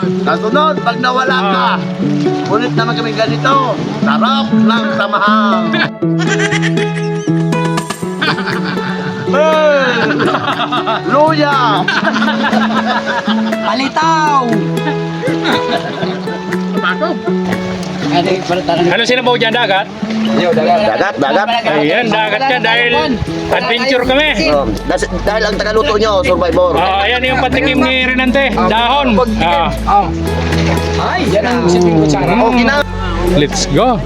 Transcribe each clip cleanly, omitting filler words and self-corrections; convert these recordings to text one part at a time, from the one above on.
Kasunod, pag nawala ka, ngunit naman kami ganito, sarap ng samahan. Hey! Luya! Palitaw! Ano sinabaw dyan, dagat? Dagat. Ayan, dagat yan dahil adventure kami. Dahil ang tagaluto nyo, survivor. Ayan yung patikim ni Renante, dahon. Ay, yan ang siping kutsara. Okay na. Let's go.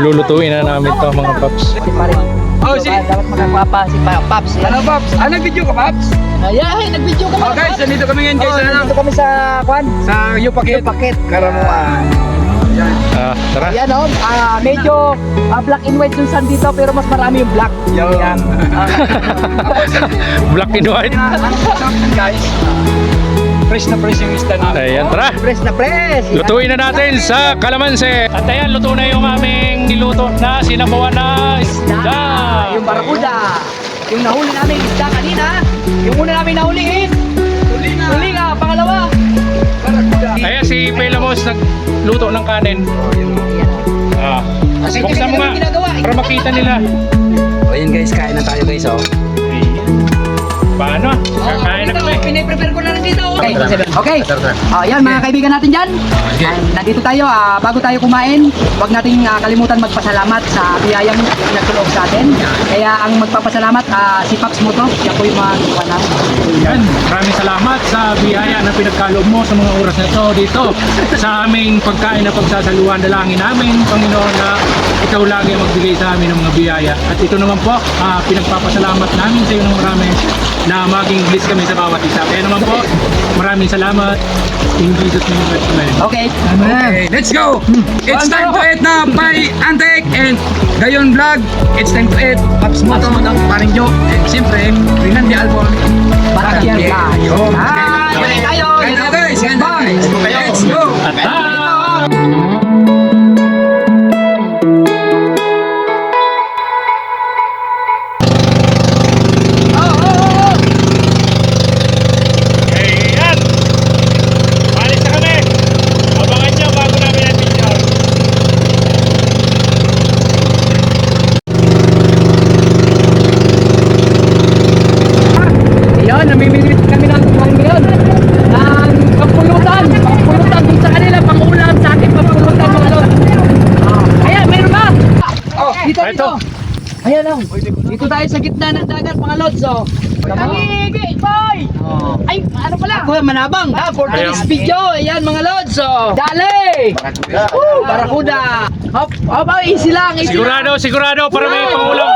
Lulutuin na namin to mga paps. Oh, dapat magpapa si Paps. Ano, Paps? Ano, nag-video ka, Paps? Ay, nag-video ka, Paps. Guys, nandito kami ngayon, guys. Nandito kami sa, Kwan? Sa Upakit. Karamuan. Tara. Ayan, medyo black and white yung sun dito, pero mas marami yung black. Yan. Black and white. Guys, fresh na fresh yung isda natin. Ayan, tara. Fresh na fresh. Lutuin na natin sa kalamansi. At ayan, luto na yung aming niluto na sinabawan na isda. Yung barakuda. Yung nahuli namin isda kanina. Yung una namin nahuliin. Tulinga. Pangalawa. Barakuda. Ayan, si Pelamos nagluto ng kanin. Kasi Buksan mo nga para makita nila. O yun guys, kain na tayo guys. Paano? Kakain na kami. Piniprepare ko na rin dito. Okay. Yan mga kaibigan natin dyan. Nandito tayo. Bago tayo kumain, huwag nating kalimutan magpasalamat sa biyayang nagtulog sa atin. Kaya ang magpapasalamat, si Paps mo to. Siya po yung mga gawa namin. Yan, maraming salamat sa biyaya na pinagkaloob mo sa mga oras na ito dito sa aming pagkain na pagsasaluhan. Dalangin namin, Panginoon, na ikaw lagi ang magbigay sa amin ng mga biyaya. At ito naman po, pinagpapasalamat namin sa iyo ng marami na maging bliss kami sa bawat isa. Kaya naman po, maraming salamat. In Jesus' name, amen. Okay. Okay, let's go! It's time to eat na by Antek and Gayon Vlog. It's time to eat Paps Moto, Paring Jo, and siyempre, Rinandi Albon. Barakyan ka. Yun. Kain tayo. Ganda guys, ganda guys. Let's go! Ayan! Palis na kami! Abangan nyo bago namin ang picture. Ayun, namimili kami ng kumain ngayon. Ng pampulutan dun sa kanila, pangulam sa akin, pampulutan mga lord. Ayan, meron ba? Dito. Ito. Ayan lang. Dito tayo sa gitna ng dagat mga lods. Kamigi, boy! Ay, ano pala? Ako manabang. For today's video, ayan mga lods. Dali! Barakuda! Hop, easy lang, easy lang. Sigurado para may pangulam.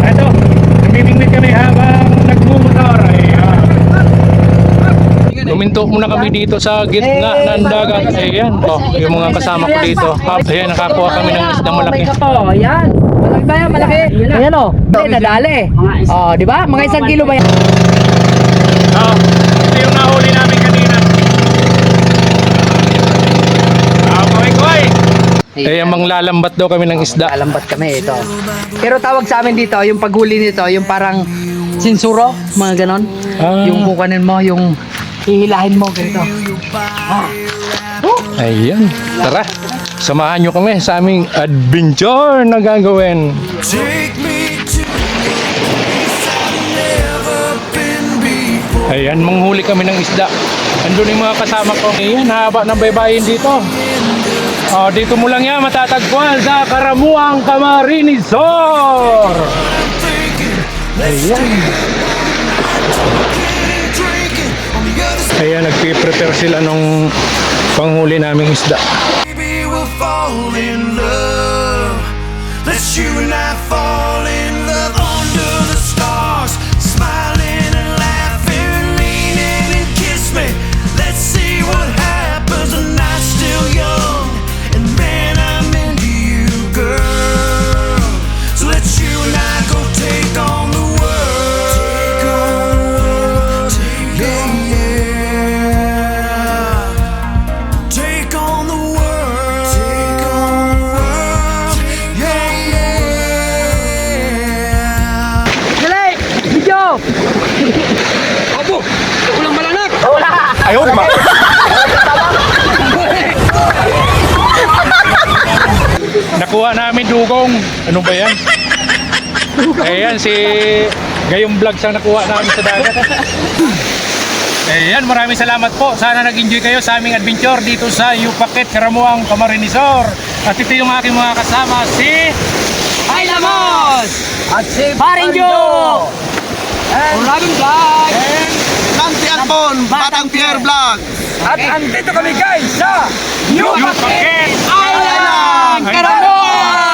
Ito, namimingwit kami habang nagmumotor. Luminto muna kami dito sa gitna ng dagat. Ayan, yung mga kasama ko dito. Ayan, nakakuha kami ng isdang malaki. Ayan. Malaki ba yan? Malaki? Ayan o. Nadali. Di ba? Mga 1 kilo ba yan? Ito yung nahuli namin kanina. Koy. Eh, manglalambat daw kami ng isda. Alambat kami ito. Pero tawag sa amin dito, yung paghuli nito, yung parang sinsuro, mga ganon. Yung kukanin mo, yung hihilahin mo, ganito. Ayan, tara. Samahan nyo kami sa aming adventure na gagawin. Ayan, manghuli kami ng isda. Andun yung mga kasama ko. Ayan, haba ng baybayin dito. Dito mo lang yan matatagpuan sa Karamuang Camarinesor. Ayan. Ayan, nagpiprepare sila nung panghuli naming isda. Maybe we'll fall in love. Let's you and I fall in love under the stars, smiling and laughing, leaning and kiss me. Let's see what happens. The night's still young, and man, I'm into you, girl. So let's you and I go take on the world. Take on the world. Take on the world. Take on the world. Ayun, nakuha namin dugong. Ano ba yan? Ayan, si Gayong Vlog ang nakuha namin sa dagat. Ayan, maraming salamat po. Sana nag-enjoy kayo sa aming adventure dito sa Yupaket, Karamuang, Camarines. At ito yung aking mga kasama, si Ay, Lamos! At si Parinjo! Maraming vlog! Nancy Anton, Batang Pierre Vlog. At andito kami guys sa Yupaket Island! Karamuan!